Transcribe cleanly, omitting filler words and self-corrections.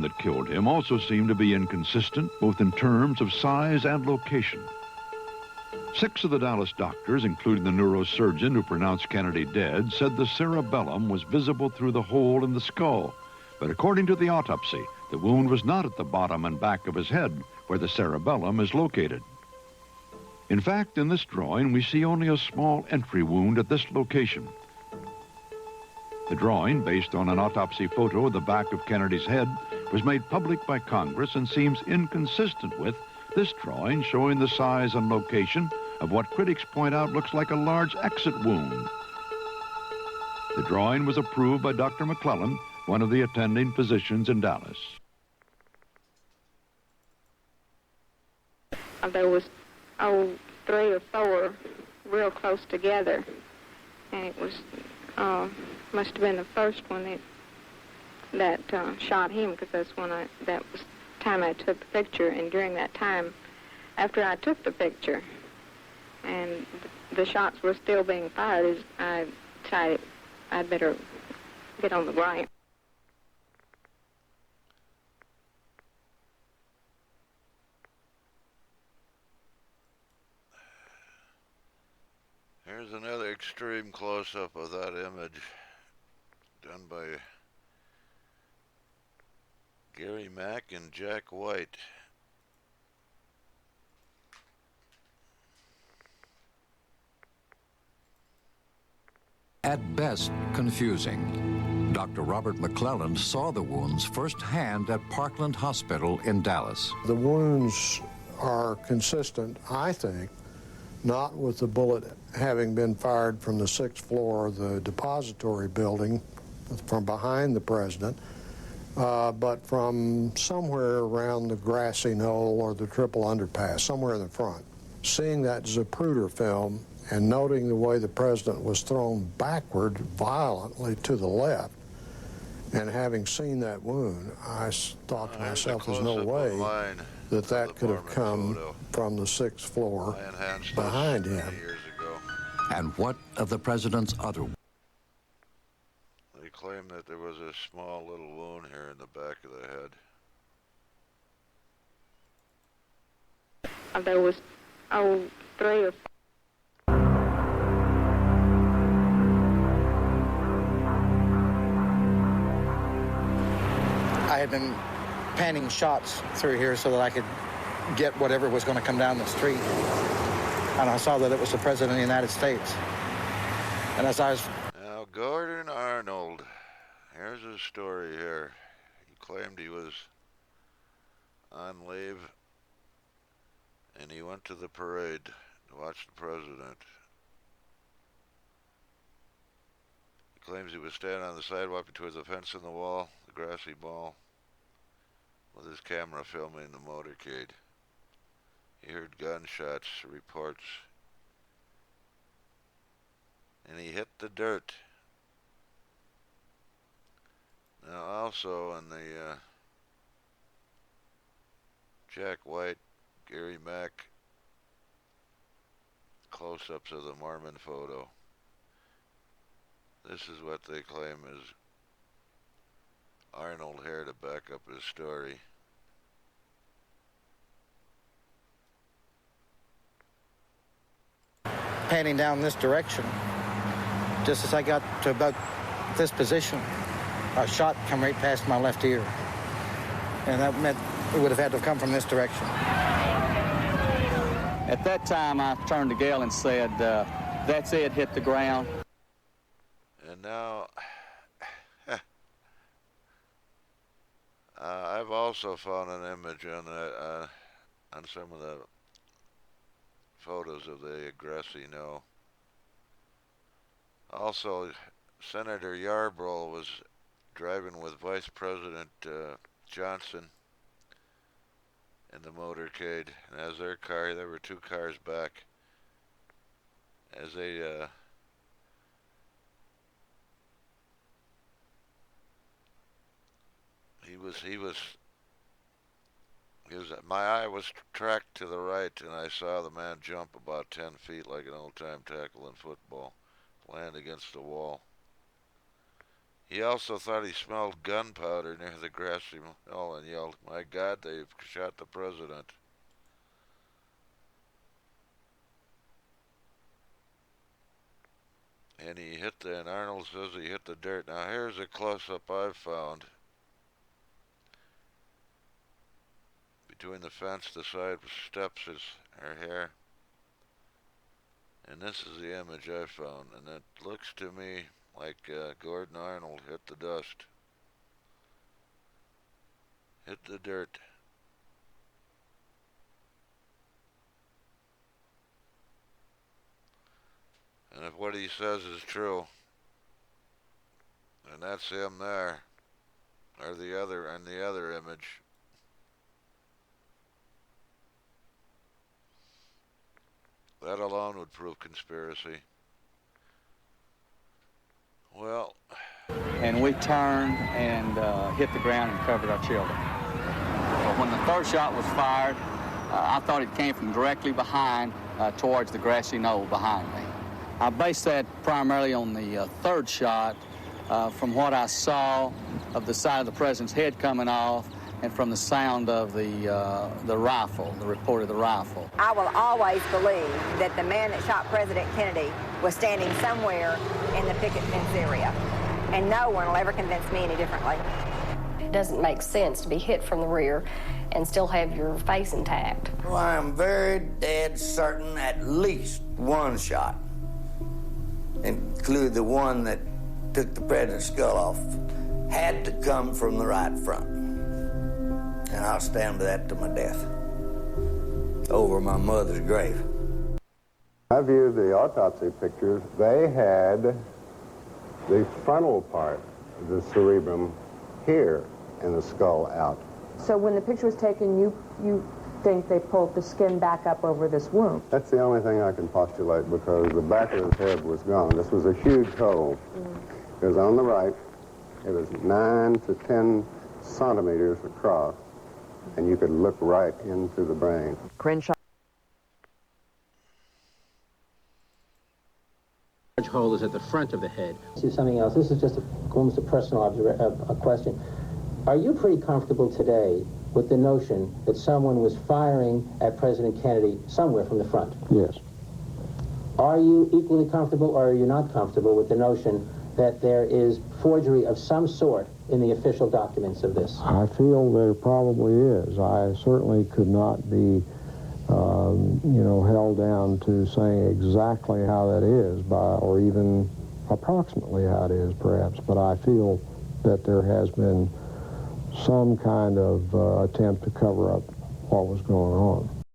that killed him also seemed to be inconsistent, both in terms of size and location. 6 of the Dallas doctors, including the neurosurgeon who pronounced Kennedy dead, said the cerebellum was visible through the hole in the skull. But according to the autopsy, the wound was not at the bottom and back of his head, where the cerebellum is located. In fact, in this drawing, we see only a small entry wound at this location. The drawing, based on an autopsy photo of the back of Kennedy's head, was made public by Congress and seems inconsistent with this drawing showing the size and location of what critics point out looks like a large exit wound. The drawing was approved by Dr. McClellan, one of the attending physicians in Dallas. There was, 3 or 4 real close together, and it was, must have been the first one that shot him, because that's when that was the time I took the picture, and during that time, after I took the picture, and the shots were still being fired, I decided I'd better get on the ground. Here's another extreme close-up of that image done by Gary Mack and Jack White. At best, confusing. Dr. Robert McClelland saw the wounds firsthand at Parkland Hospital in Dallas. The wounds are consistent, I think, not with the bullet having been fired from the 6th floor of the depository building from behind the president, but from somewhere around the grassy knoll or the triple underpass, somewhere in the front. Seeing that Zapruder film and noting the way the president was thrown backward violently to the left, and having seen that wound, I thought to myself, there's no way that could have come from the 6th floor behind him. And what of the president's other? They claim that there was a small little wound here in the back of the head. There was, 3 or 4. I had been panning shots through here so that I could get whatever was going to come down the street. And I saw that it was the President of the United States. And as I was... Now, Gordon Arnold, here's his story here. He claimed he was on leave, and he went to the parade to watch the President. He claims he was standing on the sidewalk between the fence and the wall, the grassy wall, with his camera filming the motorcade. He heard gunshots, reports, and he hit the dirt. Now also in the Jack White, Gary Mack close-ups of the Mormon photo. This is what they claim is Arnold here to back up his story. Panning down this direction, just as I got to about this position, a shot come right past my left ear. And that meant it would have had to come from this direction. At that time, I turned to Gail and said, that's it, hit the ground. And now, I've also found an image on that, on some of the photos of the grassy knoll. Also, Senator Yarborough was driving with Vice President Johnson in the motorcade, and as their car, there were 2 cars back, as they my eye was tracked to the right, and I saw the man jump about 10 feet like an old-time tackle in football, land against the wall. He also thought he smelled gunpowder near the grassy knoll and yelled, "My God, they've shot the president." And and Arnold says he hit the dirt. Now here's a close-up I've found. Between the fence, the side steps is her hair. And this is the image I found. And it looks to me like Gordon Arnold hit the dust. Hit the dirt. And if what he says is true, and that's him there, or the other image. That alone would prove conspiracy. Well. And we turned and hit the ground and covered our children. But when the third shot was fired, I thought it came from directly behind towards the grassy knoll behind me. I based that primarily on the third shot from what I saw of the side of the president's head coming off and from the sound of the rifle, the report of the rifle. I will always believe that the man that shot President Kennedy was standing somewhere in the picket fence area, and no one will ever convince me any differently. It doesn't make sense to be hit from the rear and still have your face intact. Well, I am very dead certain at least one shot, including the one that took the president's skull off, had to come from the right front. And I'll stand by that to my death, over my mother's grave. I viewed the autopsy pictures. They had the frontal part of the cerebrum here and the skull out. So when the picture was taken, you think they pulled the skin back up over this wound? That's the only thing I can postulate, because the back of his head was gone. This was a huge hole. It was on the right. It was 9 to 10 centimeters across, and you could look right into the brain. Crenshaw. Large hole is at the front of the head. This is something else. This is just almost a personal a question. Are you pretty comfortable today with the notion that someone was firing at President Kennedy somewhere from the front? Yes. Are you equally comfortable, or are you not comfortable with the notion that there is forgery of some sort in the official documents of this? I feel there probably is. I certainly could not be, held down to saying exactly how that is, or even approximately how it is, perhaps. But I feel that there has been some kind of attempt to cover up what was going on.